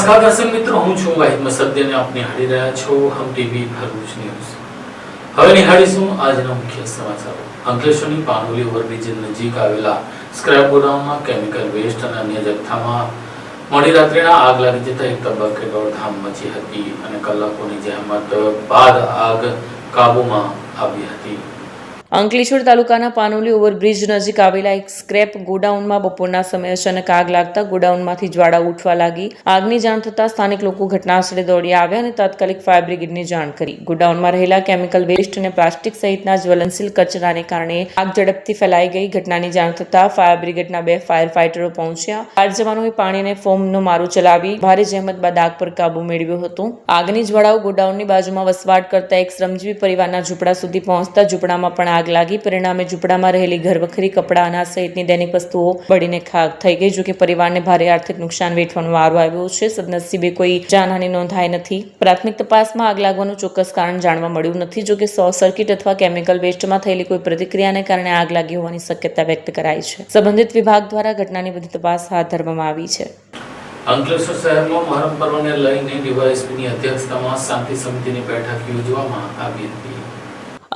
નમસ્કાર દર્શક મિત્રો, હું છું વાહિદ મસદ્દીને આપ નિહાળી રહ્યા છો હમ ટીવી ભરૂચ ન્યૂઝ। હવે નિહાળીશું આજના મુખ્ય સમાચારો। અંકલેશ્વરની પાનોલી ઓવરબ્રિજ નજીક આવેલા સ્ક્રેપ ગોડાઉનમાં કેમિકલ વેસ્ટ અને અન્ય જથ્થામાં મોડી રાત્રિના આગ લાગી જતા એક તબક્કે દોડધામ મચી હતી અને કલાકોની જહેમત બાદ આગ કાબૂમાં આવી હતી। અંકલેશ્વર તાલુકાના પાનોલી ઓવરબ્રિજ નજીક આવેલા એક સ્ક્રેપ ગોડાઉનમાં બપોરના સમયે અચાનક આગ લાગતા ગોડાઉનમાંથી જ્વાળા ઉઠવા લાગી। આગની જાણ થતાં સ્થાનિક લોકો ઘટનાસ્થળે દોડી આવ્યા અને તાત્કાલિક ફાયર બ્રિગેડને જાણ કરી। ગોડાઉનમાં રહેલા કેમિકલ વેસ્ટ અને પ્લાસ્ટિક સહિતના જ્વલનશીલ કચરાને કારણે આગ ઝડપથી ફેલાઈ ગઈ। ઘટનાની જાણ થતાં ફાયર બ્રિગેડના 2 ફાયર ફાઇટરો પહોંચ્યા। ફાયર જવાનોએ પાણીને ફોમનો મારો ચલાવી ભારે જહેમત બાદ આગ પર કાબુ મેળવ્યો હતો। આગની જ્વાળાઓ ગોડાઉનની બાજુમાં વસવાટ કરતા એક શ્રમજીવી પરિવારના ઝૂંપડા સુધી પહોંચતા ઝૂંપડામાં પણ આગ લાગી। પરિણામે ઝૂંપડામાં રહેલી ઘરવખરી, કપડાં, અનાજ સહિતની દૈનિક વસ્તુઓ બળીને ખાક થઈ ગઈ। જોકે પરિવારને ભારે આર્થિક નુકસાન વેઠવાનો વારો આવ્યો છે। સદનસીબે કોઈ જાનહાનિ નોંધાઈ નથી। પ્રાથમિક તપાસમાં આગ લાગવાનું ચોક્કસ કારણ જાણવા મળ્યું નથી। જોકે શોર્ટ સર્કિટ અથવા કેમિકલ વેસ્ટમાં થયેલી કોઈ પ્રતિક્રિયાને કારણે આગ લાગી હોવાની શક્યતા વ્યક્ત કરાઈ છે। સંબંધિત વિભાગ દ્વારા ઘટનાની વધુ તપાસ હાથ ધરવામાં આવી છે। અંકલેશ્વર શહેરમાં મહોરમ પર્વને લઈને ડીવાયએસપીની અધ્યક્ષતામાં શાંતિ સમિતિની બેઠક યોજવામાં આવી હતી।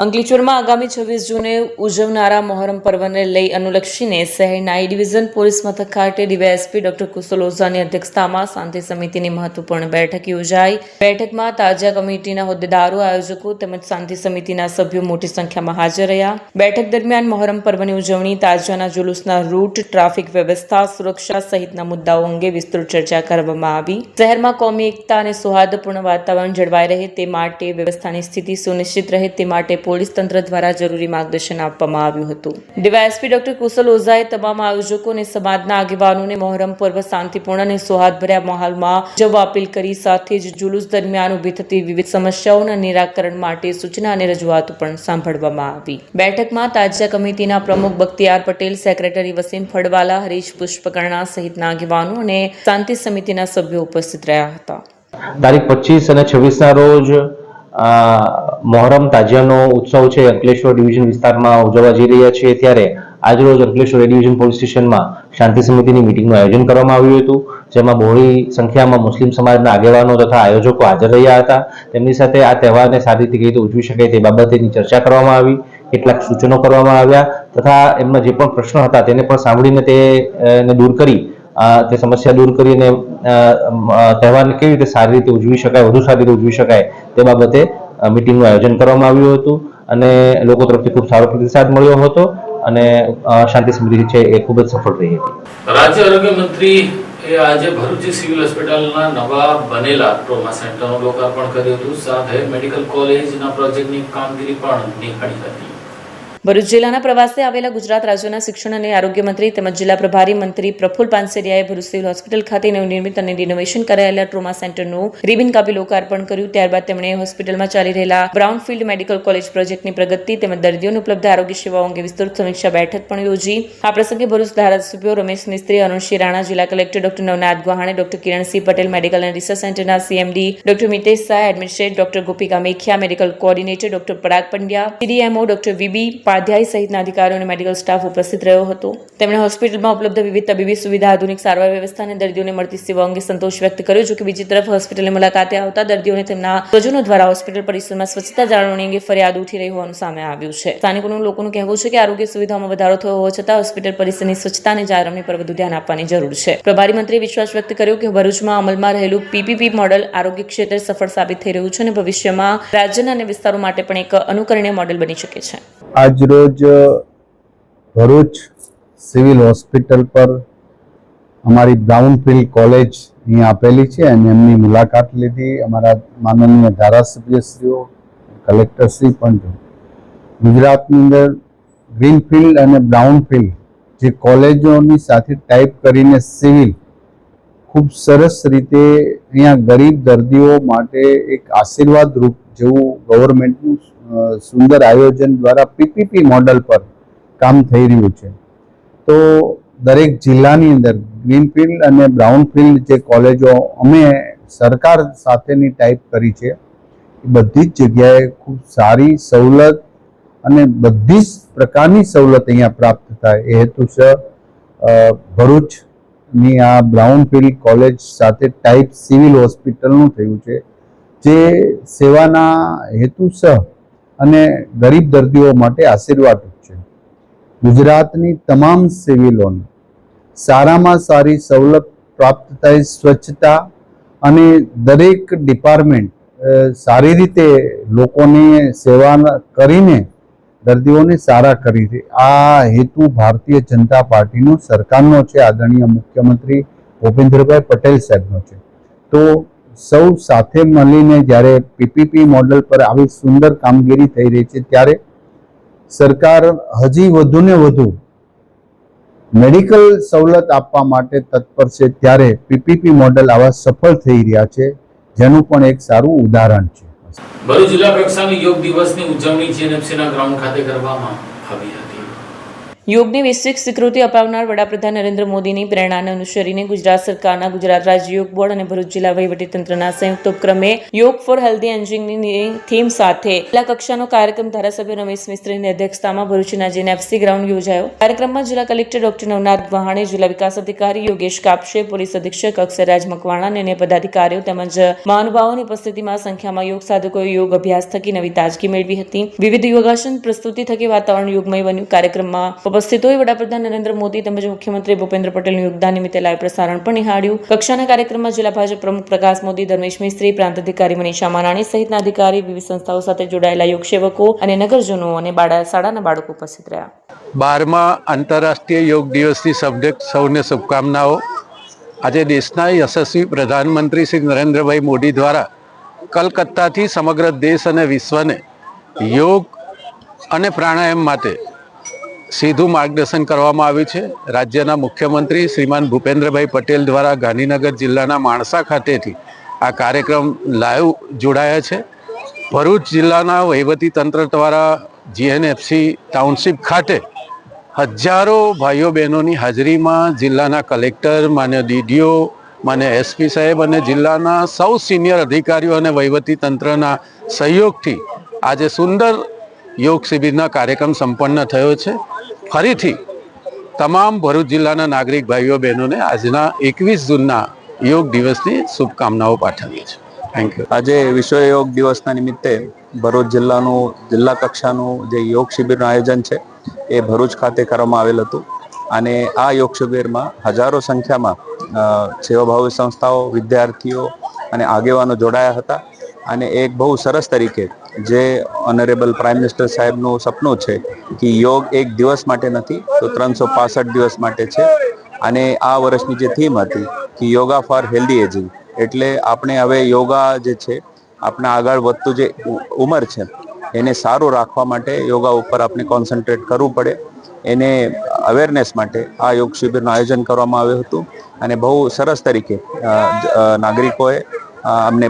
અંકલેશ્વરમાં આગામી 26 જૂને ઉજવનારા મહોરમ પર્વને લઈ અનુલક્ષીને શહેરના એ ડિવિઝન પોલીસ મથક ખાતે ડીવાયએસપી ડોક્ટર કુશલ ઓઝાની અધ્યક્ષતામાં શાંતિ સમિતિની મહત્વપૂર્ણ બેઠક યોજાઈ। બેઠકમાં તાજિયા કમિટીના હોદ્દેદારો, આયોજકો તેમજ શાંતિ સમિતિના સભ્યો મોટી સંખ્યામાં હાજર રહ્યા। બેઠક દરમિયાન મહોરમ પર્વની ઉજવણી, તાજિયાના જુલુસના રૂટ, ટ્રાફિક વ્યવસ્થા, સુરક્ષા સહિતના મુદ્દાઓ અંગે વિસ્તૃત ચર્ચા કરવામાં આવી। શહેરમાં કોમી એકતા અને સૌહાર્દપૂર્ણ વાતાવરણ જળવાઈ રહે તે માટે, વ્યવસ્થાની સ્થિતિ સુનિશ્ચિત રહે તે માટે પોલીસ તંત્ર દ્વારા જરૂરી માર્ગદર્શન આપવામાં આવ્યું હતું। ડીવાયએસપી ડોક્ટર કુશલ ઓઝાએ તમામ આયોજકો અને સમાજના આગેવાનોને મહોરમ પર્વ શાંતિપૂર્ણ અને સૌહાર્દભર્યા માહોલમાં ઉજવવા અપીલ કરી। સાથે જ જુલુસ દરમિયાન ઊભી થતી વિવિધ સમસ્યાઓના નિરાકરણ માટે સૂચના અને રજૂઆતો પણ સાંભળવામાં આવી। બેઠકમાં તાજિયા કમિટીના પ્રમુખ બખ્તિયાર પટેલ, સેક્રેટરી વસીમ ફળવાલા, હરીશ પુષ્પકર્ણા સહિતના આગેવાનો અને શાંતિ સમિતિના સભ્યો ઉપસ્થિત રહ્યા હતા। તારીખ 25 અને 26 ના રોજ મહોરમ તાજિયાનો ઉત્સવ છે અંકલેશ્વર ડિવિઝન વિસ્તારમાં ઉજવવા જઈ રહ્યા છીએ। ત્યારે આજરોજ અંકલેશ્વર એ ડિવિઝન પોલીસ સ્ટેશનમાં શાંતિ સમિતિની મિટિંગનું આયોજન કરવામાં આવ્યું હતું, જેમાં બહોળી સંખ્યામાં મુસ્લિમ સમાજના આગેવાનો તથા આયોજકો હાજર રહ્યા હતા। તેમની સાથે આ તહેવારને સારી રીતે કઈ રીતે ઉજવી શકાય તે બાબતેની ચર્ચા કરવામાં આવી, કેટલાક સૂચનો કરવામાં આવ્યા તથા એમના જે પણ પ્રશ્નો હતા તેને પણ સાંભળીને તેને દૂર કરી તે સમસ્યા દૂર કરીને તહેવારને કેવી રીતે સારી રીતે ઉજવી શકાય, વધુ સારી રીતે ઉજવી શકાય તે બાબતે મિટિંગનું આયોજન કરવામાં આવ્યું હતું અને લોકો તરફથી ખૂબ સારો પ્રતિસાદ મળ્યો હતો અને શાંતિ સમિતિ છે એ ખૂબ જ સફળ રહી હતી। રાજ્ય આરોગ્ય મંત્રી આજે ભરૂચ સિવિલ હોસ્પિટલના નવા બનેલા ટ્રોમા સેન્ટરનું લોકાર્પણ કર્યું હતું। સાથે મેડિકલ કોલેજના પ્રોજેક્ટની કામગીરી પણ નિહાળી હતી। ભરૂચ જિલ્લાના પ્રવાસે આવેલા ગુજરાત રાજ્યના શિક્ષણ અને આરોગ્ય મંત્રી તેમજ જિલ્લા પ્રભારી મંત્રી પ્રફુલ પાનસેરિયાએ ભરૂચ સિવિલ હોસ્પિટલ ખાતે નવનિર્મિત અને રિનોવેશન કરાયેલા ટ્રોમા સેન્ટરનું રિબિન કાપી લોકાર્પણ કર્યું। ત્યારબાદ તેમણે હોસ્પિટલમાં ચાલી રહેલા બ્રાઉનફિલ્ડ મેડિકલ કોલેજ પ્રોજેક્ટની પ્રગતિ તેમજ દર્દીઓને ઉપલબ્ધ આરોગ્ય સેવાઓ અંગે વિસ્તૃત સમીક્ષા બેઠક પણ યોજી। આ પ્રસંગે ભરૂચ ધારાસભ્યો રમેશ મિસ્ત્રી, અરુણસિંહ રાણા, જિલ્લા collector doctor Navnath Guhane, doctor Kiransinh Patel, medical અને રિસર્ચ સેન્ટરના CMD doctor Mitesh Shah, administrator doctor Gopika Mekhiya, medical coordinator doctor Parag Pandya, CDMO doctor VB Padhyay સહિતના અધિકારીઓ અને મેડિકલ સ્ટાફ ઉપસ્થિત રહ્યો હતો। તેમણે હોસ્પિટલમાં ઉપલબ્ધ વિવિધ તબીબી સુવિધા, આધુનિક સારવાર વ્યવસ્થા અને દર્દીઓને મળતી સેવા અંગે સંતોષ વ્યક્ત કર્યો। જો કે બીજી તરફ હોસ્પિટલની મુલાકાતે આવતા દર્દીઓને તેમના સ્વજનો દ્વારા હોસ્પિટલ પરિસરમાં સ્વચ્છતા જાળવણી અંગે ફરિયાદ ઉઠી રહી હોવાનું સામે આવ્યું છે। સ્થાનિકોનું લોકોનું કહેવું છે કે આરોગ્ય સુવિધાઓમાં વધારો થયો હોવા છતાં હોસ્પિટલ પરિસરની સ્વચ્છતા અને જાળવણી પર વધુ ધ્યાન આપવાની જરૂર છે। પ્રભારી મંત્રીએ વિશ્વાસ વ્યક્ત કર્યો કે ભરૂચમાં અમલમાં રહેલું પીપીપી મોડેલ આરોગ્ય ક્ષેત્રે સફળ સાબિત થઈ રહ્યું છે અને ભવિષ્યમાં રાજ્યના અને વિસ્તારો માટે પણ એક અનુકરણીય મોડેલ બની શકે છે। આજરોજ ભરૂચ સિવિલ હોસ્પિટલ પર અમારી બ્રાઉનફિલ્ડ કોલેજ અહીં આપેલી છે અને એમની મુલાકાત લીધી। અમારા માનનીય ધારાસભ્યશ્રીઓ, કલેક્ટરશ્રી પણ ગુજરાતની અંદર ગ્રીનફિલ્ડ અને બ્રાઉનફિલ્ડ જે કોલેજોની સાથે ટાઈપ કરીને સિવિલ ખૂબ સરસ રીતે અહીંયા ગરીબ દર્દીઓ માટે એક આશીર્વાદ રૂપ જેવું ગવર્મેન્ટનું સુંદર આયોજન દ્વારા પીપીપી મોડલ પર કામ થઈ રહ્યું છે। તો દરેક જિલ્લાની અંદર ગ્રીનફિલ્ડ અને બ્રાઉનફિલ્ડ જે કોલેજો અમે સરકાર સાથેની ટાઈપ કરી છે એ બધી જ જગ્યાએ ખૂબ સારી સવલત અને બધી જ પ્રકારની સવલત અહીંયા પ્રાપ્ત થાય એ હેતુસર ભરૂચ ની આ બ્રાઉનફિલ્ડ કોલેજ સાથે ટાઈપ સિવિલ હોસ્પિટલનું થયું છે, જે સેવાના હેતુસર અને ગરીબ દર્દીઓ માટે આશીર્વાદરૂપ છે. ગુજરાતની તમામ સિવિલોને સારામાં સારી સવલત પ્રાપ્ત થાય, સ્વચ્છતા અને દરેક ડિપાર્ટમેન્ટ સારી રીતે લોકોની સેવા કરીને દર્દીઓને સારા કરી છે. આ હેતુ ભારતીય જનતા પાર્ટીનો સરકારનો છે, આદરણીય મુખ્યમંત્રી ભૂપેન્દ્રભાઈ પટેલ સાહેબનો છે. તો સૌ સાથે મળીને જ્યારે પીપીપી મોડલ પર આવી સુંદર કામગીરી થઈ રહી છે, ત્યારે સરકાર હજી વધુને વધુ મેડિકલ સવલત આપવા માટે તત્પર છે. ત્યારે પીપીપી મોડલ આવા સફળ થઈ રહ્યા છે, જેનું પણ એક સારું ઉદાહરણ છે. ભરૂચ જિલ્લા કક્ષાની યોગ દિવસની ઉજવણી જીએનએફસીના ગ્રાઉન્ડ ખાતે કરવામાં આવી હતી. યોગની વૈશ્વિક સ્વીકૃતિ અપાવનાર વડાપ્રધાન નરેન્દ્ર મોદીની પ્રેરણાને અનુસરીને ગુજરાત સરકારના ગુજરાત રાજ્ય યોગ બોર્ડ અને ભરૂચ જિલ્લા વહીવટીતંત્રના સંયુક્ત ઉપક્રમે યોગ ફોર હેલ્ધી એન્જિંગની થીમ સાથે જિલ્લા કક્ષાનો કાર્યક્રમ ધારાસભ્ય રમેશ મિસ્ત્રીની અધ્યક્ષતામાં ભરૂચના જીએનએફસી ગ્રાઉન્ડ યોજાયો. કાર્યક્રમમાં જિલ્લા કલેક્ટર ડોક્ટર નવનાથ વહાણે, જિલ્લા વિકાસ અધિકારી યોગેશ કાપશે, પોલીસ અધિક્ષક અક્ષયરાજ મકવાણા અને અન્ય પદાધિકારીઓ તેમજ મહાનુભાવોની ઉપસ્થિતિમાં સંખ્યામાં યોગ સાધકોએ યોગ અભ્યાસ થકી નવી તાજગી મેળવી હતી. વિવિધ યોગાસન પ્રસ્તુતિ થકી વાતાવરણ યોગમય બન્યું. કાર્યક્રમમાં ઉપસ્થિતોએ વડાપ્રધાન નરેન્દ્ર મોદી તેમજ મુખ્યમંત્રી ભૂપેન્દ્ર પટેલનું યોગદાન નિમિત્તે લાઈવ પ્રસારણ પણ નિહાળ્યું. કક્ષાના કાર્યક્રમમાં જિલ્લા ભાજપ પ્રમુખ પ્રકાશ મોદી, ધર્મેશ મિસ્ત્રી, પ્રાંત અધિકારી મનીષા માનાણી સહિતના અધિકારી, વિવિધ સંસ્થાઓ સાથે જોડાયેલા યોગ સેવકો અને નગરજનો અને શાળાના બાળકો ઉપસ્થિત રહ્યા. 12મા આંતરરાષ્ટ્રીય યોગ દિવસની સૌને શુભકામનાઓ. આજે દેશના યશસ્વી પ્રધાનમંત્રી શ્રી નરેન્દ્રભાઈ મોદી દ્વારા કલકત્તાથી સમગ્ર દેશ અને વિશ્વને યોગ અને પ્રાણાયામ માટે સીધું માર્ગદર્શન કરવામાં આવ્યું છે. રાજ્યના મુખ્યમંત્રી શ્રીમાન ભૂપેન્દ્રભાઈ પટેલ દ્વારા ગાંધીનગર જિલ્લાના માણસા ખાતેથી આ કાર્યક્રમ લાઈવ જોડાયા છે. ભરૂચ જિલ્લાના વહીવટી તંત્ર દ્વારા જીએનએફસી ટાઉનશીપ ખાતે હજારો ભાઈઓ બહેનોની હાજરીમાં જિલ્લાના કલેક્ટર, માન્ય ડીડીઓ, માન્ય એસપી સાહેબ અને જિલ્લાના સૌ સિનિયર અધિકારીઓ અને વહીવટી તંત્રના સહયોગથી આજે સુંદર યોગ શિબિરના કાર્યક્રમ સંપન્ન થયો છે. ફરીથી તમામ ભરૂચ જિલ્લાના નાગરિક ભાઈઓ બહેનોને આજના 21 જૂનના યોગ દિવસની શુભકામનાઓ પાઠવીએ છીએ. Thank you. આજે વિશ્વ યોગ દિવસના નિમિત્તે ભરૂચ જિલ્લાનું જિલ્લા કક્ષાનું જે યોગ શિબિરનું આયોજન છે એ ભરૂચ ખાતે કરવામાં આવેલ હતું. અને આ યોગ શિબિરમાં હજારો સંખ્યામાં સેવાભાવી સંસ્થાઓ, વિદ્યાર્થીઓ અને આગેવાનો જોડાયા હતા. અને એક બહુ સરસ તરીકે જે ઓનરેબલ પ્રાઇમ મિનિસ્ટર સાહેબનું સપનું છે કે યોગ એક દિવસ માટે નથી તો 365 દિવસ માટે છે. અને આ વર્ષની જે થીમ હતી કે યોગા ફોર હેલ્ધી એજિંગ, એટલે આપણે હવે યોગા જે છે આપણા આગળ વધતું જે ઉંમર છે એને સારું રાખવા માટે યોગા ઉપર આપણે કોન્સન્ટ્રેટ કરવું પડે. એને અવેરનેસ માટે આ યોગ શિબિરનું આયોજન કરવામાં આવ્યું હતું. અને બહુ સરસ તરીકે નાગરિકોએ અમને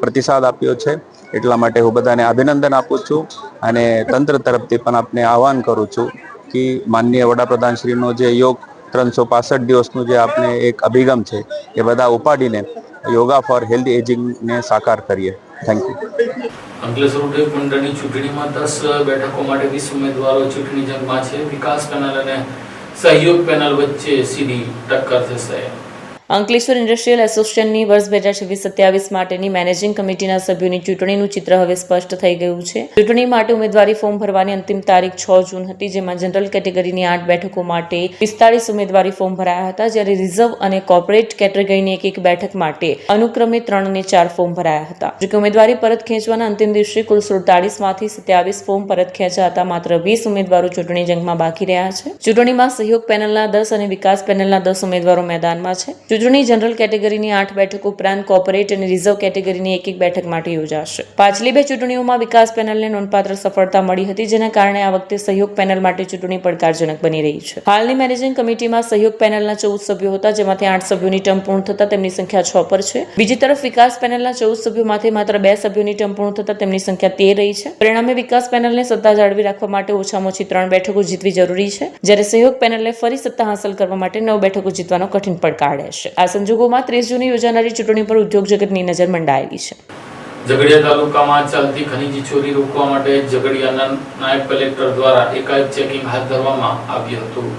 પ્રતિસાદ આપ્યો છે. એટલા માટે હું બધાને અભિનંદન આપું છું અને તંત્ર તરફથી પણ આપને આહવાન કરું છું કે માનનીય વડાપ્રધાન શ્રીનો જે યોગ 365 દિવસનું જે આપણે એક અભિગમ છે એ બધા ઉપાડીને યોગા ફોર હેલ્ધી એજિંગને સાકાર કરીએ. Thank you. અંકલેશ્વર ઉદ્યોગ મંડળની ચૂંટણીમાં 10 બેઠકો માટે 20 ઉમેદવારો ચૂંટણી જંગમાં છે. વિકાસ પેનલ અને સહયોગ પેનલ વચ્ચે સીધી ટક્કર થશે. અંકલેશ્વર ઇન્ડસ્ટ્રીયલ એસોસિએશનની વર્ષ 2026-27 માટેની મેનેજિંગ કમિટીના સભ્યોની ચૂંટણીનું ચિત્ર હવે સ્પષ્ટ થઈ ગયું છે. ચૂંટણી માટે ઉમેદવારી ફોર્મ ભરવાની અંતિમ તારીખ 6 જૂન હતી, જેમાં જનરલ કેટેગરીની 8 બેઠકો માટે 45 ઉમેદવારી ફોર્મ ભરાયા હતા, જ્યારે રિઝર્વ અને કોર્પોરેટ કેટેગરીની એક બેઠક માટે અનુક્રમે 3 અને 4 ફોર્મ ભરાયા હતા. જોકે ઉમેદવારી પરત ખેંચવાના અંતિમ દિવસે કુલ 47માંથી 27 ફોર્મ પરત ખેંચ્યા હતા. માત્ર 20 ઉમેદવારો ચૂંટણી જંગમાં બાકી રહ્યા છે. ચૂંટણીમાં સહયોગ પેનલના 10 અને વિકાસ પેનલના 10 ઉમેદવારો મેદાનમાં છે. ચૂંટણી જનરલ કેટેગરીની 8 બેઠકો ઉપરાંત કોર્પોરેટ અને રિઝર્વ કેટેગરીની એક બેઠક માટે યોજાશે. પાછલી 2 ચૂંટણીઓમાં વિકાસ પેનલને નોંધપાત્ર સફળતા મળી હતી, જેના કારણે આ વખતે સહયોગ પેનલ માટે ચૂંટણી પડકારજનક બની રહી છે. હાલની મેનેજિંગ કમિટીમાં સહયોગ પેનલના 14 સભ્યો હતા, જેમાંથી 8 સભ્યોની ટર્મ પૂર્ણ થતા તેમની સંખ્યા 6 પર છે. બીજી તરફ વિકાસ પેનલના 14 સભ્યોમાંથી માત્ર 2 સભ્યોની ટર્મ પૂર્ણ થતા તેમની સંખ્યા 13 રહી છે. પરિણામે વિકાસ પેનલને સત્તા જાળવી રાખવા માટે ઓછામાં ઓછી 3 બેઠકો જીતવી જરૂરી છે, જ્યારે સહયોગ પેનલને ફરી સત્તા હાંસલ કરવા માટે 9 બેઠકો જીતવાનો કઠિન પડકાર રહેશે. આ સંજોગોમાં 30 જૂને યોજાનારી ચૂંટણી પર ઉદ્યોગ જગતની નજર મંડાયેલી છે. ઝઘડિયા તાલુકામાં ચાલતી ખનીજ ચોરી રોકવા માટે ઝઘડિયાના નાયબ કલેક્ટર દ્વારા એકાએક ચેકિંગ હાથ ધરવામાં આવ્યું હતું.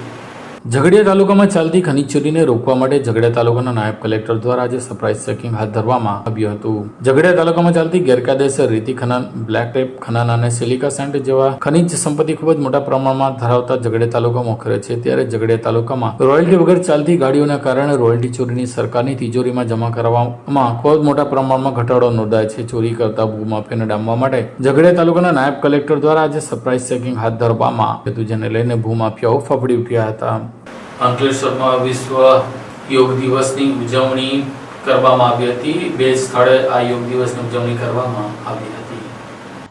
ઝઘડિયા તાલુકામાં ચાલતી ખનીજ ચોરીને રોકવા માટે ઝઘડિયા તાલુકાના નાયબ કલેક્ટર દ્વારા આજે સરપ્રાઇઝ ચેકિંગ હાથ ધરવામાં આવ્યું હતું. ઝઘડિયા તાલુકામાં ચાલતી ગેરકાયદેસર રેતી ખનન, બ્લેક ટેપ ખનન અને સિલિકા સેન્ડ જેવા ખનીજ સંપત્તિ ખૂબ જ મોટા પ્રમાણમાં ધરાવતા ઝઘડિયા તાલુકા મોખરે છે. ત્યારે ઝઘડિયા તાલુકામાં રોયલ્ટી વગર ચાલતી ગાડીઓના કારણે રોયલ્ટી ચોરીની સરકારની તિજોરીમાં જમા કરવામાં ખૂબ જ મોટા પ્રમાણમાં ઘટાડો નોંધાય છે. ચોરી કરતા ભૂમાફિયાને ડામવા માટે ઝઘડિયા તાલુકાના નાયબ કલેક્ટર દ્વારા આજે સરપ્રાઇઝ ચેકિંગ હાથ ધરવામાં આવ્યું હતું, જેને લઈને ભૂમાફિયાઓ ફફડી ઉઠ્યા હતા. અંકલેશ્વરમાં વિશ્વ યોગ દિવસની ઉજવણી કરવામાં આવી હતી. 2 સ્થળે આ યોગ દિવસની ઉજવણી કરવામાં આવી હતી.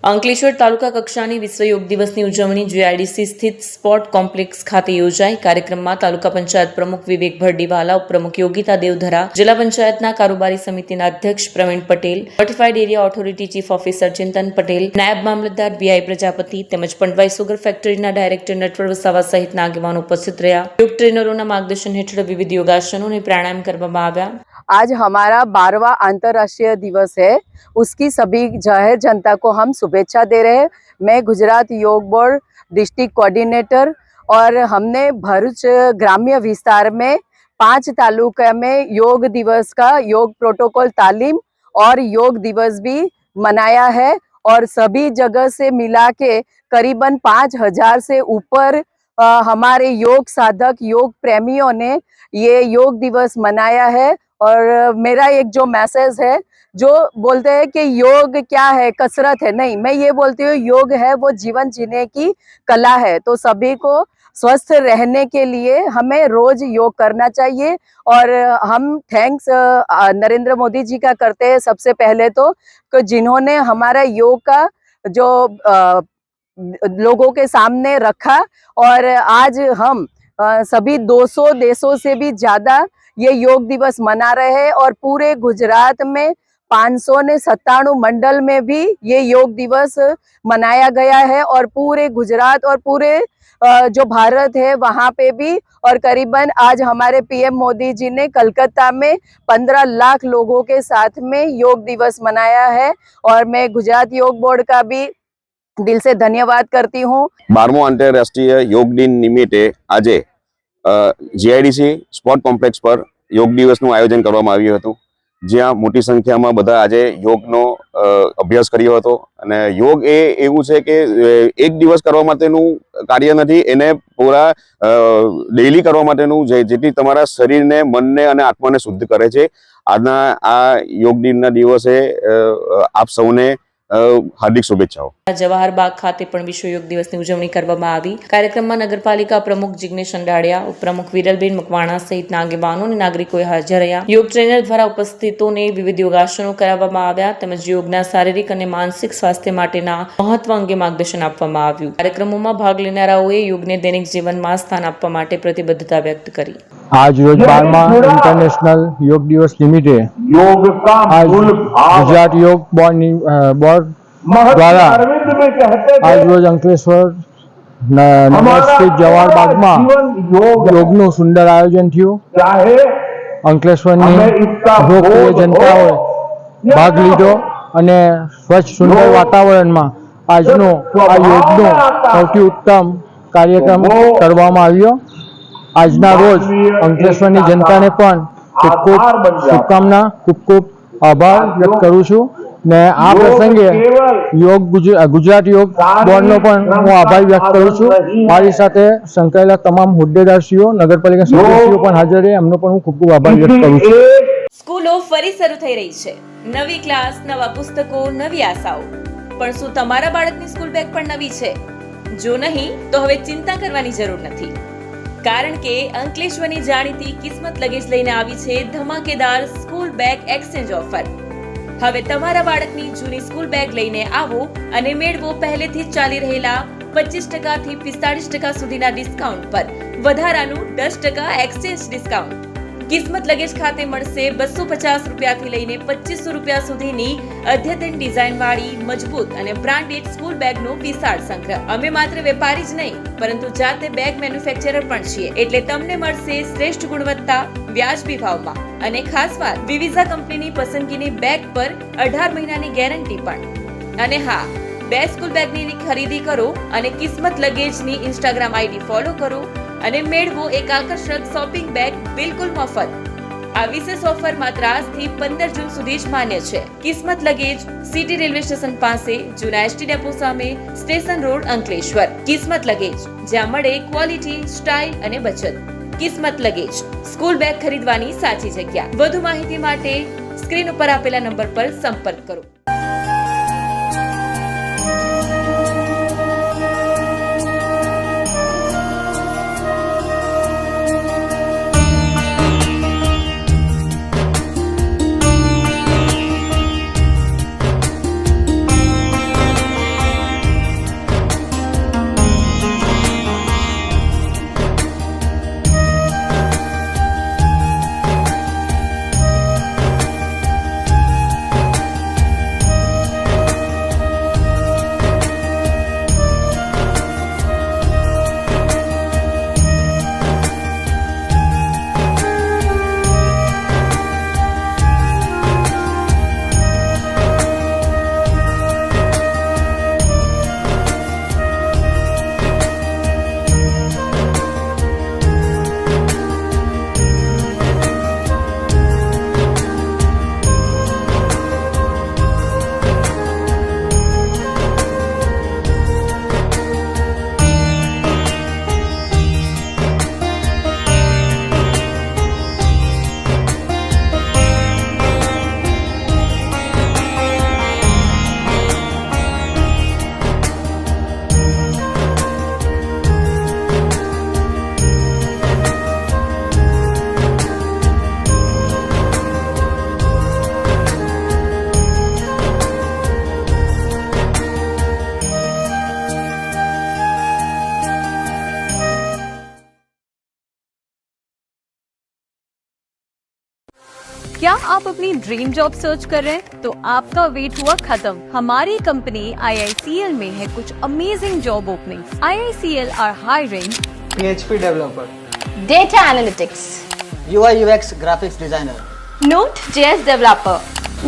અંકલેશ્વર તાલુકા કક્ષાની વિશ્વ યોગ દિવસની ઉજવણી જીઆઈડીસી સ્થિત સ્પોર્ટ કોમ્પ્લેક્સ ખાતે યોજાઈ. કાર્યક્રમમાં તાલુકા પંચાયત પ્રમુખ વિવેક ભરડીવાલા, ઉપપ્રમુખ યોગિતા દેવધરા, જિલ્લા પંચાયતના કારોબારી સમિતિના અધ્યક્ષ Pravin Patel, notified area authority chief officer Chintan Patel, નાયબ મામલતદાર બીઆઈ પ્રજાપતિ તેમજ પંડવાઈ સુગર ફેક્ટરીના ડાયરેક્ટર નટવર વસાવા સહિતના આગેવાનો ઉપસ્થિત રહ્યા. યોગ ટ્રેનરોના માર્ગદર્શન હેઠળ વિવિધ યોગાસનો અને પ્રાણાયામ કરવામાં આવ્યા. आज हमारा 12वां अंतर्राष्ट्रीय दिवस है, उसकी सभी जाहिर जनता को हम शुभेच्छा दे रहे हैं. मैं गुजरात योग बोर्ड डिस्ट्रिक्ट कोऑर्डिनेटर और हमने भरूच ग्राम्य विस्तार में 5 तालुका में योग दिवस का योग प्रोटोकॉल तालीम और योग दिवस भी मनाया है और सभी जगह से मिला के करीबन 5,000 से ऊपर हमारे योग साधक योग प्रेमियों ने ये योग दिवस मनाया है. और मेरा एक जो मैसेज है, जो बोलते हैं कि योग क्या है, कसरत है, नहीं, मैं ये बोलती हूँ योग है वो जीवन जीने की कला है. तो सभी को स्वस्थ रहने के लिए हमें रोज योग करना चाहिए. और हम थैंक्स नरेंद्र मोदी जी का करते हैं सबसे पहले तो, जिन्होंने हमारा योग का जो लोगों के सामने रखा और आज हम सभी 200 देशों से भी ज़्यादा ये योग दिवस मना रहे हैं और पूरे गुजरात में 597 मंडल में भी ये योग दिवस मनाया गया है और पूरे गुजरात और पूरे जो भारत है वहाँ पे भी. और करीबन आज हमारे पीएम मोदी जी ने कलकत्ता में 15 लाख लोगों के साथ में योग दिवस मनाया है और मैं गुजरात योग बोर्ड का भी दिल से धन्यवाद करती हूँ. 12મો આંતરરાષ્ટ્રીય યોગ દિન નિમિત્તે આજે જીઆઈડીસી સ્પોર્ટ કોમ્પ્લેક્સ પર યોગ દિવસનું આયોજન કરવામાં આવ્યું હતું, જ્યાં મોટી સંખ્યામાં બધા આજે યોગનો અભ્યાસ કર્યો હતો. અને યોગ એ એવું છે કે એક દિવસ કરવા માટેનું કાર્ય નથી, એને પૂરા ડેઈલી કરવા માટેનું જેથી તમારા શરીરને, મનને અને આત્માને શુદ્ધ કરે છે. આજના આ યોગ દિનના દિવસે આપ સૌને હાર્દિક શુભેચ્છાઓ. જવાહર બાગ ખાતે પણ વિશ્વ યોગ દિવસની ઉજવણી કરવામાં આવી. કાર્યક્રમમાં નગરપાલિકા પ્રમુખ જિગ્નેશ અંડાડિયા, ઉપપ્રમુખ વિરલબેન મકવાણા સહિતના આગેવાનો અને નાગરિકોએ હાજર રહ્યા. યોગ ટ્રેનર દ્વારા ઉપસ્થિતોને વિવિધ યોગાસનો કરાવવામાં આવ્યા તેમજ યોગના શારીરિક અને માનસિક સ્વાસ્થ્ય માટેના મહત્વ અંગે માર્ગદર્શન આપવામાં આવ્યું. કાર્યક્રમોમાં ભાગ લેનારાઓએ યોગને દૈનિક જીવનમાં સ્થાન આપવા માટે પ્રતિબદ્ધતા વ્યક્ત કરી. आज रोज 12મા इंटरनेशनल योग दिवस निमित्ते आज गुजरात योग बोर्ड द्वारा आज रोज अंकलेश्वर स्थित जवाहर बाग में योगનું સુંદર આયોજન થયું. અંકલેશ્વરની લોકપ્રિય જનતાઓએ ભાગ લીધો અને સ્વચ્છ સુંદર વાતાવરણમાં આજનો આ યોગનો સૌથી ઉત્તમ કાર્યક્રમ કરવામાં આવ્યો. આજના રોજ અંકલેશ્વરની જનતાને પણ ખૂબ ખૂબ શુભકામના, ખૂબ આભાર વ્યક્ત કરું છું. ને આ પ્રસંગે યોગ ગુજરાત યોગ બોર્ડનો પણ હું આભાર વ્યક્ત કરું છું. મારી સાથે સંકળાયેલા તમામ હોદ્દેદારશ્રીઓ, નગરપાલિકા સભ્યશ્રીઓ પણ હાજર રહે, એમનો પણ હું ખૂબ આભાર વ્યક્ત કરું છું. સ્કૂલો ફરી શરૂ થઈ રહી છે. નવી ક્લાસ, નવા પુસ્તકો, નવી આશાઓ. પણ શું તમારા બાળકની સ્કૂલ બેગ પણ નવી છે? જો નહીં તો હવે ચિંતા કરવાની જરૂર નથી, કારણ કે અંકલેશ્વરની જાણીતી કિસ્મત લગેજ લઈને આવી છે ધમાકેદાર સ્કૂલ બેગ એક્સચેન્જ ઓફર. હવે તમારા બાળકની જૂની સ્કૂલ બેગ લઈને આવો અને મેળવો પહેલેથી ચાલી રહેલા 25% થી 45% સુધીના ડિસ્કાઉન્ટ પર વધારાનું 10% એક્સચેન્જ ડિસ્કાઉન્ટ. કિસ્મત લગેજ ખાતે મળશે 250 રૂપિયાથી લઈને 2500 રૂપિયા સુધીની અદ્યતન ડિઝાઇનવાળી મજબૂત અને બ્રાન્ડેડ સ્કૂલ બેગનો વિશાળ સંગ્રહ. અમે માત્ર વેપારી જ નહીં પરંતુ જાતે બેગ મેન્યુફેક્ચરર પણ છીએ, એટલે તમને મળશે શ્રેષ્ઠ ગુણવત્તા, વ્યાજબી ભાવમાં અને ખાસ વાત, વિવિઝા કંપનીની પસંદગીની બેગ પર 18 મહિનાની ગેરંટી પણ. અને હા, 2 સ્કૂલ બેગની ખરીદી કરો અને કિસ્મત લગેજની ઇન્સ્ટાગ્રામ આઈડી ફોલો કરો અને મેળવો એક આકર્ષક શોપિંગ બેગ બિલકુલ મફત. આ વિશેષ ઓફર માત્ર આજથી 15 જૂન સુધી જ માન્ય છે. કિસ્મત લગેજ, સિટી રેલવે સ્ટેશન પાસે, જૂના એસટી ડેપો સામે, સ્ટેશન રોડ, અંકલેશ્વર. કિસ્મત લગેજ, જ્યાં મળે ક્વોલિટી, સ્ટાઇલ અને બચત. કિસ્મત લગેજ, સ્કૂલ બેગ ખરીદવાની સાચી જગ્યા. વધુ માહિતી માટે સ્ક્રીન ઉપર આપેલા નંબર પર સંપર્ક કરો. क्या आप अपनी ड्रीम जॉब सर्च कर रहे हैं? तो आपका वेट हुआ खत्म. हमारी कंपनी IICL में है कुछ amazing job openings. IICL are hiring PHP developer, data analytics, UI UX graphics designer, Node.js developer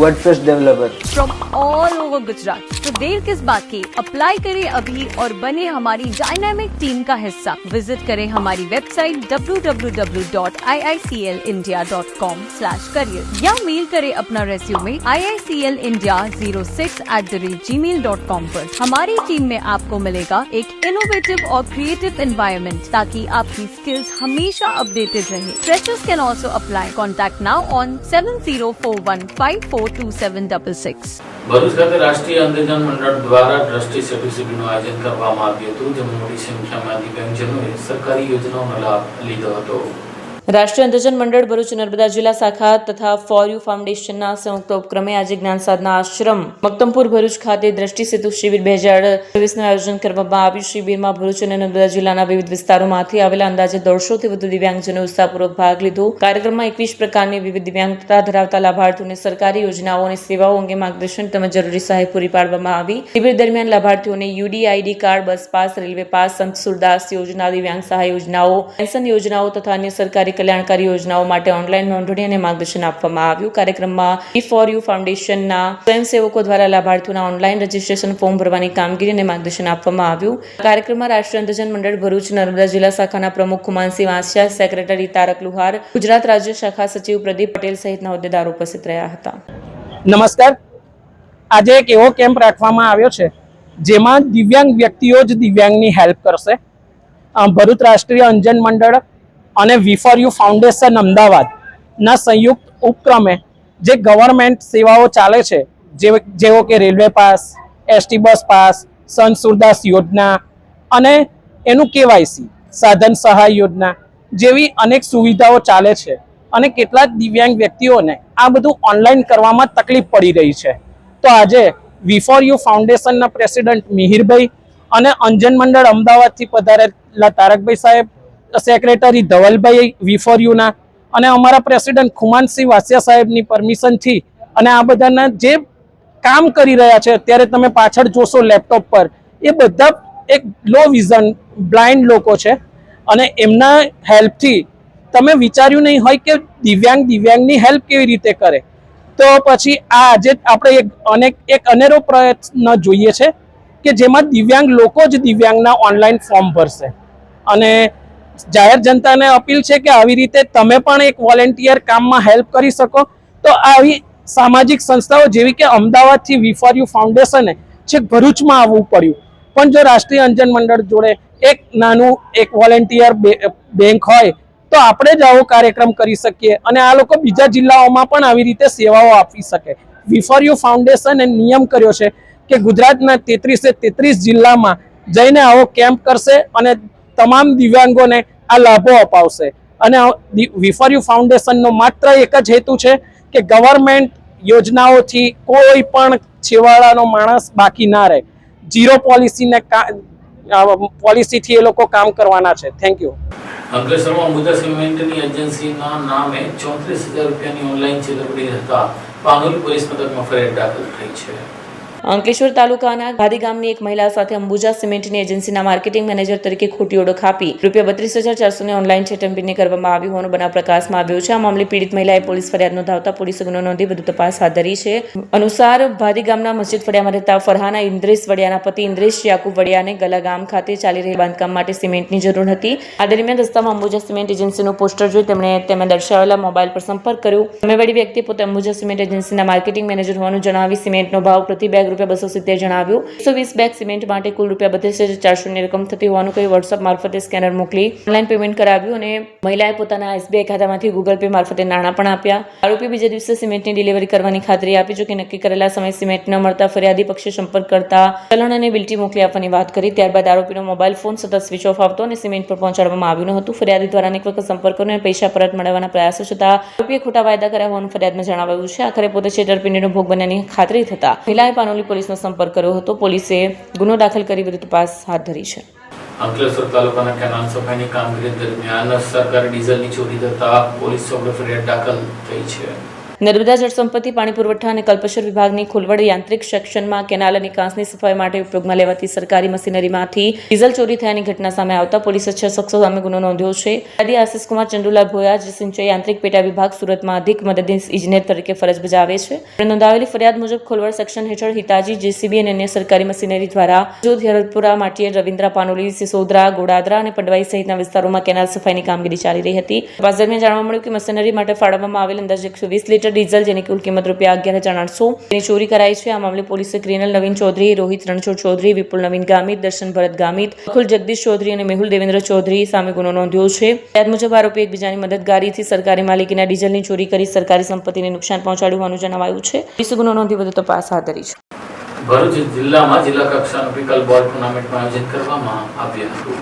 WordPress developer. From all over Gujarat. तो देर किस बात की, अप्लाई करें अभी और बने हमारी डायनामिक टीम का हिस्सा. विजिट करें हमारी वेबसाइट www.iiclindia.com/career या मेल करें अपना रेज्यूमे iiclindia06@gmail.com पर. हमारी टीम में आपको मिलेगा एक इनोवेटिव और क्रिएटिव एनवायरनमेंट ताकि आपकी स्किल्स हमेशा अपडेटेड रहे. Freshers can also apply. Contact now on 7041542766. Bharuch ખાતે રાષ્ટ્રીય અંધજન મંડળ દ્વારા દ્રષ્ટિ સેતુ શિબિરનું આયોજન કરવામાં આવ્યું હતું, જેમાં મોટી સંખ્યામાં દિવ્યાંગજનોએ સરકારી યોજનાઓનો લાભ લીધો હતો. રાષ્ટ્રીય અંધજન મંડળ ભરૂચ નર્મદા જિલ્લા શાખા તથા ફોર યુ ફાઉન્ડેશનના સંયુક્ત ઉપક્રમે આજે જ્ઞાન સાધના આશ્રમ મક્તમપુર ભરૂચ ખાતે દ્રષ્ટિ સેતુ શિબિર 2024નું આયોજન કરવામાં આવ્યું. શિબિરમાં ભરૂચ અને નર્મદા જિલ્લાના વિવિધ વિસ્તારોમાંથી આવેલા અંદાજે 150થી વધુ દિવ્યાંગજનોએ ઉત્સાહપૂર્વક ભાગ લીધો. કાર્યક્રમમાં 21 પ્રકારની વિવિધ દિવ્યાંગતા ધરાવતા લાભાર્થીઓને સરકારી યોજનાઓ અને સેવાઓ અંગે માર્ગદર્શન તેમજ જરૂરી સહાય પૂરી પાડવામાં આવી. શિબિર દરમિયાન લાભાર્થીઓને UDID કાર્ડ, બસ પાસ, રેલવે પાસ, સંત સુરદાસ યોજના, દિવ્યાંગ સહાય યોજનાઓ, પેન્શન યોજનાઓ તથા અન્ય સરકારી કલ્યાણકારી યોજનાઓ માટે ઓનલાઈન નોંધણી અને માર્ગદર્શન આપવામાં આવ્યું. કાર્યક્રમમાં ફોર યુ ફાઉન્ડેશનના સ્વયંસેવકો દ્વારા લાભાર્થીઓના ઓનલાઈન રજીસ્ટ્રેશન ફોર્મ ભરવાની કામગીરી અને માર્ગદર્શન આપવામાં આવ્યું. કાર્યક્રમમાં રાષ્ટ્રીય અંધજન મંડળ ભરૂચ નર્મદા જિલ્લા શાખાના પ્રમુખ ખુમાનસિંહ વાંસિયા, સેક્રેટરી તારક લુહાર, ગુજરાત રાજ્ય શાખા સચિવ પ્રદીપ પટેલ સહિતના હોદ્દેદારો ઉપસ્થિત રહ્યા હતા. નમસ્કાર. આજે એક એવો કેમ્પ રાખવામાં આવ્યો છે જેમાં દિવ્યાંગ વ્યક્તિઓ જ દિવ્યાંગની હેલ્પ કરશે. ભરૂચ રાષ્ટ્રીય અંધજન મંડળ અને V4U ફાઉન્ડેશન અમદાવાદના સંયુક્ત ઉપક્રમે જે ગવર્મેન્ટ સેવાઓ ચાલે છે, જેવો કે રેલવે પાસ, ST બસ પાસ, સંત સુરદાસ યોજના અને એનું KYC સાધન સહાય યોજના જેવી અનેક સુવિધાઓ ચાલે છે અને કેટલાક દિવ્યાંગ વ્યક્તિઓને આ બધું ઓનલાઈન કરવામાં તકલીફ પડી રહી છે. તો આજે V4U ફાઉન્ડેશનના પ્રેસિડેન્ટ મિહિરભાઈ અને અંજન મંડળ અમદાવાદથી પધારેલા તારકભાઈ સાહેબ, સેક્રેટરી ધવલભાઈ V4Uના અને અમારા પ્રેસિડેન્ટ ખુમાનસિંહ વાસિયા સાહેબની પરમિશનથી અને આ બધાના જે કામ કરી રહ્યા છે, અત્યારે તમે પાછળ જોશો લેપટોપ પર, એ બધા એક લો વિઝન બ્લાઇન્ડ લોકો છે અને એમના હેલ્પથી તમે વિચાર્યું નહીં હોય કે દિવ્યાંગની હેલ્પ કેવી રીતે કરે. તો પછી આ આજે આપણે એક અનેરો પ્રયત્ન જોઈએ છે કે જેમાં દિવ્યાંગ લોકો જ દિવ્યાંગના ઓનલાઈન ફોર્મ ભરશે અને જાહેર જનતાને અપીલ છે કે આવી રીતે તમે પણ એક વોલેન્ટિયર કામમાં હેલ્પ કરી શકો. તો આવી સામાજિક સંસ્થાઓ જેવી કે અમદાવાદથી વી ફોર યુ ફાઉન્ડેશને છેક ભરૂચમાં આવવું પડ્યું, પણ જો રાષ્ટ્રીય અંજન મંડળ જોડે એક નાનું એક વોલેન્ટિયર બેંક હોય તો આપણે જ આવો કાર્યક્રમ કરી શકીએ અને આ લોકો બીજા જિલ્લાઓમાં પણ આવી રીતે સેવાઓ આપી શકે. વી ફોર યુ ફાઉન્ડેશને નિયમ કર્યો છે કે ગુજરાતના 33 જિલ્લામાં જઈને આવો કેમ્પ કરશે અને તમામ દિવ્યાંગોને આ લાભો અપાવશે. અને વી ફોર યુ ફાઉન્ડેશનનો માત્ર એક જ હેતુ છે કે ગવર્મેન્ટ યોજનાઓથી કોઈ પણ છેવાડાનો માણસ બાકી ના રહે. ઝીરો પોલિસીથી એ લોકો કામ કરવાના છે. Thank you. અંકલેશ્વરમાં અંબુજા સિમેન્ટની એજન્સીના નામે 34,000 રૂપિયાની ઓનલાઈન છેતરપિંડી રહેતા પાનોલી પોલીસ મથકમાં ફરિયાદ દાખલ થઈ છે. અંકલેશ્વર તાલુકાના ગાદી ગામની એક મહિલા સાથે અંબુજા સિમેન્ટની એજન્સીના માર્કેટિંગ મેનેજર તરીકે ખોટી ઓળખ આપી રૂપિયા 32,400 ઓનલાઈન છેતરપિંડી કરવામાં આવી હોવાનો બનાવ પ્રકાશમાં આવ્યો છે. આ મામલે પીડિત મહિલાએ પોલીસ ફરિયાદ નોંધાવતા પોલીસે ગુનો નોંધી વધુ તપાસ હાથ ધરી છે. અનુસાર ભાદી ગામના મસ્જિદ ફળિયામાં રહેતા ફરહાના ઇન્દ્રેશ વડિયાના પતિ ઇન્દ્રેશ યાકુબ વડિયાને ગલા ગામ ખાતે ચાલી રહેલ બાંધકામ માટે સિમેન્ટની જરૂર હતી. આ દરમિયાન રસ્તામાં અંબુજા સિમેન્ટ એજન્સીનું પોસ્ટર જોઈ તેમણે તેમાં દર્શાવેલા મોબાઈલ પર સંપર્ક કર્યો. સામેવાળી વ્યક્તિએ પોતે અંબુજા સિમેન્ટ એજન્સીના માર્કેટિંગ મેનેજર હોવાનું જણાવી સિમેન્ટનો ભાવ પ્રતિ બેગ રૂપિયા 270 જણાવ્યું. 120 બેગ સિમેન્ટ માટે કુલ રૂપિયા 32,400 ની રકમ થતી હોવાનું કહી વોટ્સઅપ મારફતે સ્કેનર મોકલી ઓનલાઈન પેમેન્ટ કરાવ્યું અને મહિલાએ પોતાના SBI ખાતામાંથી ગૂગલ પે મારફતે નાણાં પણ આપ્યા. આરોપી બીજા દિવસે સિમેન્ટની ડિલિવરી કરવાની ખાતરી આપી. જો કે નક્કી કરેલા સમય સિમેન્ટ ન મળતા ફરિયાદી પક્ષે સંપર્ક કરતા ચલણ અને બિલ્ટી મોકલી આપવાની વાત કરી. ત્યારબાદ આરોપીનો મોબાઈલ ફોન સતત સ્વિચ ઓફ આવતો અને સિમેન્ટ પર પહોંચાડવામાં આવ્યું ન હતું. ફરિયાદી દ્વારા અનેક વખત સંપર્ક કર્યો અને પૈસા પરત મેળવવાના પ્રયાસો છતાં આરોપીએ ખોટા વાયદા કર્યા હોવાનું ફરિયાદમાં જણાવાયું છે. આખરે પોતે છેતરપિંડીનો ભોગ બન્યાની ખાતરી થતા મહિલાએ પાનોલી પોલીસનો સંપર્ક કર્યો હતો. પોલીસે ગુનો દાખલ કરી વધુ તપાસ હાથ ધરી છે. અંકલેશ્વર તાલુકાના કેનાલ સફાઈની કામગીરી દરમિયાન સરકારી ડીઝલની ચોરી થતા પોલીસ ચોપડે ફરિયાદ દાખલ થઈ છે. નર્મદા જળસંપત્તિ પાણી પુરવઠા અને કલ્પસર વિભાગની ખોલવડ યાંત્રિક સેક્શનમાં કેનાલ અને નિકાસની સફાઈ માટે ઉપયોગમાં લેવાતી સરકારી મશીનરીમાંથી ડીઝલ ચોરી થયાની ઘટના સામે આવતા પોલીસે 6 શખ્સો સામે ગુનો નોંધ્યો છે. ફરિયાદી આશિષ કુમાર ચંદુલાલ ભોયા જે સિંચાઈ યાંત્રિક પેટા વિભાગ સુરતમાં અધિક મદદનીશ ઇજનેર તરીકે ફરજ બજાવે છે. નોંધાવેલી ફરિયાદ મુજબ ખોલવડ સેક્શન હેઠળ હિતાજી JCB અને અન્ય સરકારી મશીનરી દ્વારા જોધ હરદપુરા માટીયર રવિન્દ્રા પાનોલી સિસોદરા ગોડાદરા અને પંડવાઈ સહિતના વિસ્તારોમાં કેનાલ સફાઈની કામગીરી ચાલી રહી હતી. તપાસ દરમિયાન જાણવા મળ્યું કે મશીનરી માટે ફાળવવામાં આવેલ અંદાજે 120 લીટર ડીઝલ જેની કુલ કિંમત રૂપિયા 11,800 તેની ચોરી કરાઈ છે. આ મામલે પોલીસે ક્રિમિનલ નવીન ચૌધરી, રોહિત રણછોડ ચૌધરી, વિપુલ નવીન ગામિત, દર્શન ભરત ગામિત, અખુલ જગદીશ ચૌધરી અને મેહુલ દેવેન્દ્ર ચૌધરી સામે ગુનો નોંધ્યો છે. ફરિયાદ મુજબ આરોપી એકબીજાની મદદગારીથી સરકારી માલિકીના ડીઝલની ચોરી કરી સરકારી સંપત્તિને નુકસાન પહોંચાડ્યું હોવાનું જણાવાયું છે. પોલીસે ગુનો નોંધી વધુ તપાસ હાથ ધરી છે. ભરૂચ જિલ્લામાં જિલ્લા કક્ષાનું પિકલ બોલ ટુર્નામેન્ટનું આયોજન કરવામાં આવ્યું હતું.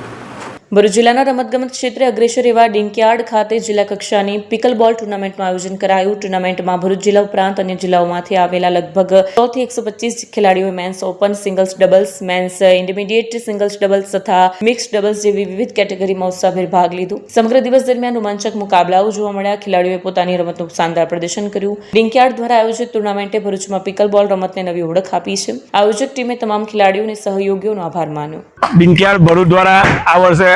ભરૂચ જિલ્લાના રમતગમત ક્ષેત્રે અગ્રેસર એવા ડિંકયાર્ડ ખાતે જિલ્લા કક્ષાની પિકલ બોલ ટુર્નામેન્ટનું આયોજન કરાયું. ટુર્નામેન્ટમાં ભરૂચ જિલ્લા ઉપરાંત અન્ય જિલ્લાઓમાંથી આવેલા લગભગ 100 થી 125 ખેલાડીઓએ men's open, singles doubles, men's intermediate singles doubles તથા મિક્સ ડબલ્સ જેવી વિવિધ કેટેગરીમાં ઉત્સાહભેર ભાગ લીધો. સમગ્ર દિવસ દરમિયાન રોમાંચક મુકાબલાઓ જોવા મળ્યા. ખેલાડીઓએ પોતાની રમતનું શાનદાર પ્રદર્શન કર્યું. ડિંકયાર્ડ દ્વારા આયોજિત ટુર્નામેન્ટે ભરૂચમાં પિકલ બોલ રમતને નવી ઓળખ આપી છે. આયોજક ટીમે તમામ ખેલાડીઓ અને સહયોગીઓનો આભાર માન્યો. ડિંકયાર્ડ ભરૂચ દ્વારા આ વર્ષે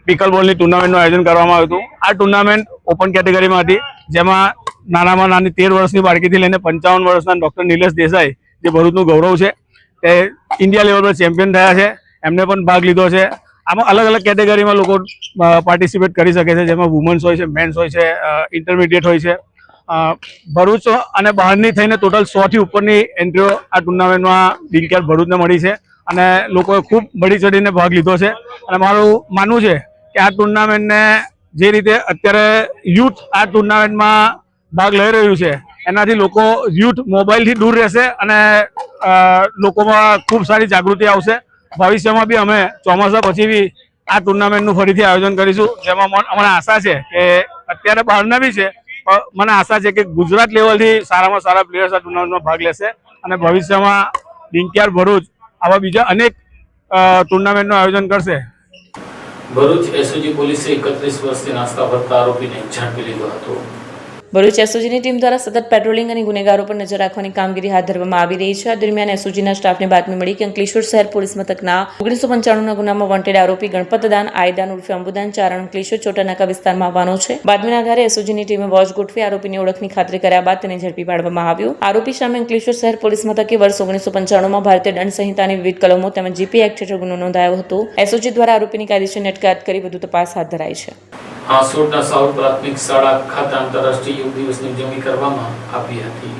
પિકલ બોલની ટુર્નામેન્ટનું આયોજન કરવામાં આવ્યું હતું. આ ટુર્નામેન્ટ ઓપન કેટેગરીમાં હતી, જેમાં નાનામાં નાની 13 વર્ષની બાળકીથી લઈને 55 વર્ષના ડૉક્ટર નિલેશ દેસાઈ, જે ભરૂચનું ગૌરવ છે, તે ઇન્ડિયા લેવલ પર ચેમ્પિયન થયા છે. એમને પણ ભાગ લીધો છે. આમાં અલગ અલગ કેટેગરીમાં લોકો પાર્ટિસિપેટ કરી શકે છે, જેમાં વુમન્સ હોય છે, મેન્સ હોય છે, ઇન્ટરમીડિયેટ હોય છે. ભરૂચ અને બહારની થઈને ટોટલ 100 થી ઉપરની એન્ટ્રીઓ આ ટુર્નામેન્ટમાં ડિંકયાર્ડ ભરૂચને મળી છે અને લોકોએ ખૂબ બળી ચડીને ભાગ લીધો છે. અને મારું માનવું છે કે આ ટુર્નામેન્ટને જે રીતે અત્યારે યુથ આ ટુર્નામેન્ટમાં ભાગ લઈ રહ્યું છે, એનાથી લોકો યુથ મોબાઈલથી દૂર રહેશે અને લોકોમાં ખૂબ સારી જાગૃતિ આવશે. ભવિષ્યમાં બી અમે ચોમાસા પછી બી આ ટુર્નામેન્ટનું ફરીથી આયોજન કરીશું, જેમાં મને આશા છે કે અત્યારે બહારના બી છે, પણ મને આશા છે કે ગુજરાત લેવલથી સારામાં સારા પ્લેયર્સ આ ટુર્નામેન્ટમાં ભાગ લેશે અને ભવિષ્યમાં ડિંકયાર્ડ ભરૂચ આવા બીજા અનેક ટુર્નામેન્ટનું આયોજન કરશે. ભરૂચ SOG પોલીસે 31 વર્ષથી નાસ્તા ભરતા આરોપીને ઝડપી લીધો હતો. ભરૂચ એસઓજીની ટીમ દ્વારા સતત પેટ્રોલિંગ અને ગુનેગારો પર નજર રાખવાની કામગીરી હાથ ધરવામાં આવી રહી છે. આ દરમિયાન એસઓજીના સ્ટાફને બાતમી મળી કે અંકલેશ્વર શહેર પોલીસ મથકના 1995ના ગુનામાં વોન્ટેડ આરોપી ગણપતદાન આયદાન ઉર્ફે અંબુદાન ચારણ અંકલેશ્વર ચોટાનાકા વિસ્તારમાં આવવાનો છે. બાતમીના આધારે એસઓજીની ટીમે વોચ ગોઠવી આરોપીની ઓળખની ખાતરી કર્યા બાદ તેને ઝડપી પાડવામાં આવ્યો. આરોપી સામે અંકલેશ્વર શહેર પોલીસ મથકે વર્ષ 1995માં ભારતીય દંડ સંહિતાની વિવિધ કલમો તેમજ જીપી એક્ટ હેઠળ ગુનો નોંધાયો હતો. એસઓજી દ્વારા આરોપીની કાયદેસરની અટકાયત કરી વધુ તપાસ હાથ ધરાઈ છે. હાંસોટના સાઉથ પ્રાથમિક શાળા ખાતે આંતરરાષ્ટ્રીય યોગ દિવસની ઉજવણી કરવામાં આવી હતી.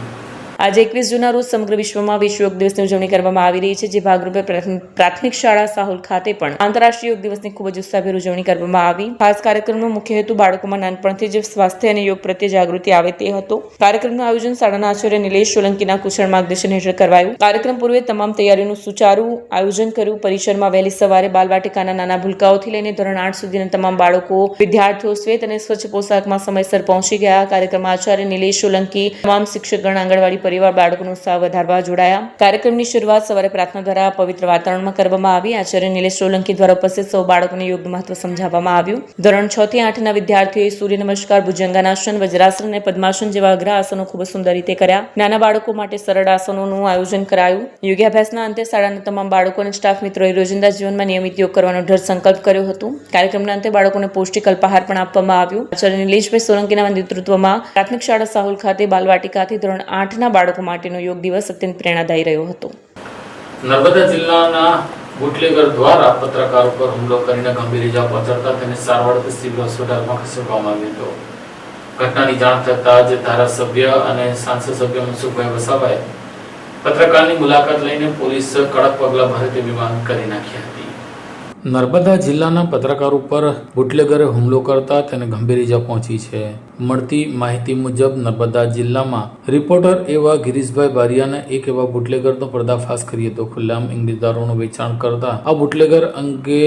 આજે 21 જૂનના રોજ સમગ્ર વિશ્વમાં વિશ્વ યોગ દિવસની ઉજવણી કરવામાં આવી રહી છે. જે ભાગરૂપે પ્રાથમિક શાળા સાહુલ ખાતે પણ આંતરરાષ્ટ્રીય યોગ દિવસની ખૂબ જ ઉત્સાહભેર ઉજવણી કરવામાં આવી. ખાસ કાર્યક્રમનો મુખ્ય હેતુ બાળકોમાં નાનપણથી જ સ્વાસ્થ્ય અને યોગ પ્રત્યે જાગૃતિ આવે તે હતો. કાર્યક્રમનું આયોજન શાળાના આચાર્ય નિલેશ સોલંકીના કુશળ માર્ગદર્શન હેઠળ કરવાયું. કાર્યક્રમ પૂર્વે તમામ તૈયારીઓનું સુચારું આયોજન કર્યું. પરિસરમાં વહેલી સવારે બાલવાટિકાના નાના ભૂલકાઓથી લઈને ધોરણ 8 સુધીના તમામ બાળકો વિદ્યાર્થીઓ શ્વેત અને સ્વચ્છ પોશાકમાં સમયસર પહોંચી ગયા. કાર્યક્રમમાં આચાર્ય નિલેશ સોલંકી, તમામ શિક્ષકગણ, આંગણવાડી પરિવાર બાળકોનો ઉત્સાહ વધારવા જોડાયા. કાર્યક્રમની શરૂઆત સવારે પ્રાર્થના દ્વારા પવિત્ર વાતાવરણમાં કરવામાં આવી. આચાર્ય નિલેશ સોલંકી દ્વારા ઉપસ્થિત સૌ બાળકોને યોગનું મહત્વ સમજાવવામાં આવ્યું. ધોરણ 6 થી 8ના વિદ્યાર્થીઓએ સૂર્ય નમસ્કાર, ભુજંગાસન, વજ્રાસન અને પદ્માસન જેવા અઘરા આસનો ખૂબ જ સુંદર રીતે કર્યા. નાના બાળકો માટે સરળ આસનોનું આયોજન કરાયું. યોગાભ્યાસના અંતે શાળાના તમામ બાળકો અને સ્ટાફ મિત્રોએ રોજિંદા જીવનમાં નિયમિત યોગ કરવાનો દ્રઢ સંકલ્પ કર્યો હતો. કાર્યક્રમના અંતે બાળકોને પૌષ્ટિક અલ્પાહાર પણ આપવામાં આવ્યો. આચાર્ય નિલેશભાઈ સોલંકીના નેતૃત્વમાં પ્રાથમિક શાળા સાહુલ ખાતે બાલવાટિકાથી ધોરણ 8ના બાળકો માટેનો યોગ દિવસ અત્યંત પ્રેરણાદાયી રહ્યો હતો. નર્મદા જિલ્લાના બુટલેગર દ્વારા પત્રકાર ઉપર હુમલો કરીને ગંભીર ઇજા પહોંચાડતા તેને સારવાર સિવિલ હોસ્પિટલમાં ખસેડવામાં આવ્યો હતો. ઘટનાની જાણ થતાં જ ધારાસભ્ય અને સાંસદ સભ્ય મનસુખભાઈ વસાવાએ પત્રકારની મુલાકાત લઈને પોલીસ કડક પગલાં ભરે તેવી માંગ કરી નાખી હતી. નર્મદા જિલ્લાના પત્રકાર ઉપર બુટલેગરે હુમલો કરતા તેને ગંભીર ઇજા પહોંચી છે. મળતી માહિતી મુજબ નર્મદા જિલ્લામાં રિપોર્ટર એવા ગિરીશભાઈ બારિયાને એક એવા બુટલેગરનો પર્દાફાશ કર્યો હતો. ખુલ્લેઆમ ઇંગ્લિશ દારૂનું વેચાણ કરતા આ બુટલેગર અંગે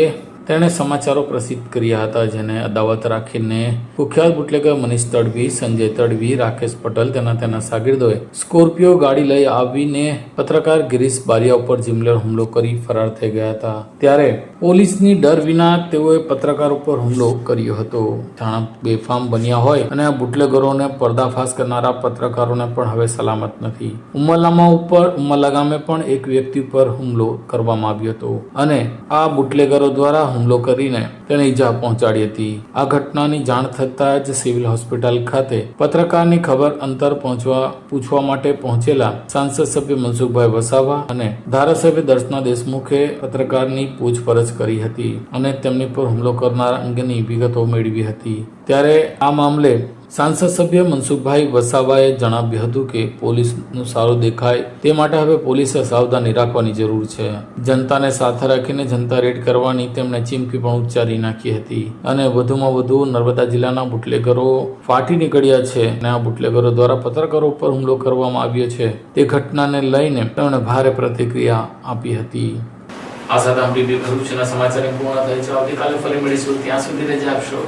તેણે સમાચારો પ્રસિદ્ધ કર્યા હતા, જેને અદાવત રાખીને કુખ્યાત બુટલેગર મનીષ તડવી, સંજય તડવી, રાકેશ પટેલ તેના શાગીર્દોએ સ્કોર્પિયો ગાડી લઈ આવીને પત્રકાર ગિરીશ બારિયા ઉપર જીમલેર હુમલો કરી ફરાર થઈ ગયા હતા. ત્યારે પોલીસની ડર વિના તેઓએ પત્રકાર ઉપર હુમલો કર્યો હતો. જાણે બેફામ બન્યા હોય અને આ બુટલેગરોને પર્દાફાશ કરનારા પત્રકારોને પણ હવે સલામત નથી. ઉમરલા ગામે પણ એક વ્યક્તિ પર હુમલો કરવામાં આવ્યો હતો અને આ બુટલેગરો દ્વારા હુમલો કરીને તેને ઈજા પહોંચાડી હતી. આ ઘટનાની જાણ થતાં જ સિવિલ હોસ્પિટલ ખાતે પત્રકારની ખબર અંતર પૂછવા માટે પહોંચેલા સાંસદ સભ્ય મનસુખભાઈ વસાવા અને ધારાસભ્ય દર્શના દેશમુખે પત્રકારની પૂછપરછ કરી હતી અને તેમની પર હુમલો કરનાર અંગેની વિગતો મેળવી હતી. ત્યારે આ મામલે સાંસદ સભ્ય મનસુખભાઈ વસાવાએ જણાવ્યું હતું કે પોલીસનું સારું દેખાય તે માટે હવે પોલીસે સાવધાની રાખવાની જરૂર છે. જનતાને સાથે રાખીને જનતા રેડ કરવાની તેમણે ચીમકી પણ ઉચ્ચારી નાખી હતી અને વધુમાં વધુ નર્મદા જિલ્લાના બુટલેગરો ફાટી નીકળ્યા છે અને આ બુટલેગરો દ્વારા પત્રકારો ઉપર હુમલો કરવામાં આવ્યો છે તે ઘટનાને લઈને તેમણે ભારે પ્રતિક્રિયા આપી હતી. આ સાથે ભરૂચના સમાચાર પૂર્ણ થાય છે. આવતીકાલે ફરી મળીશું. ત્યાં સુધી રજા આપશો.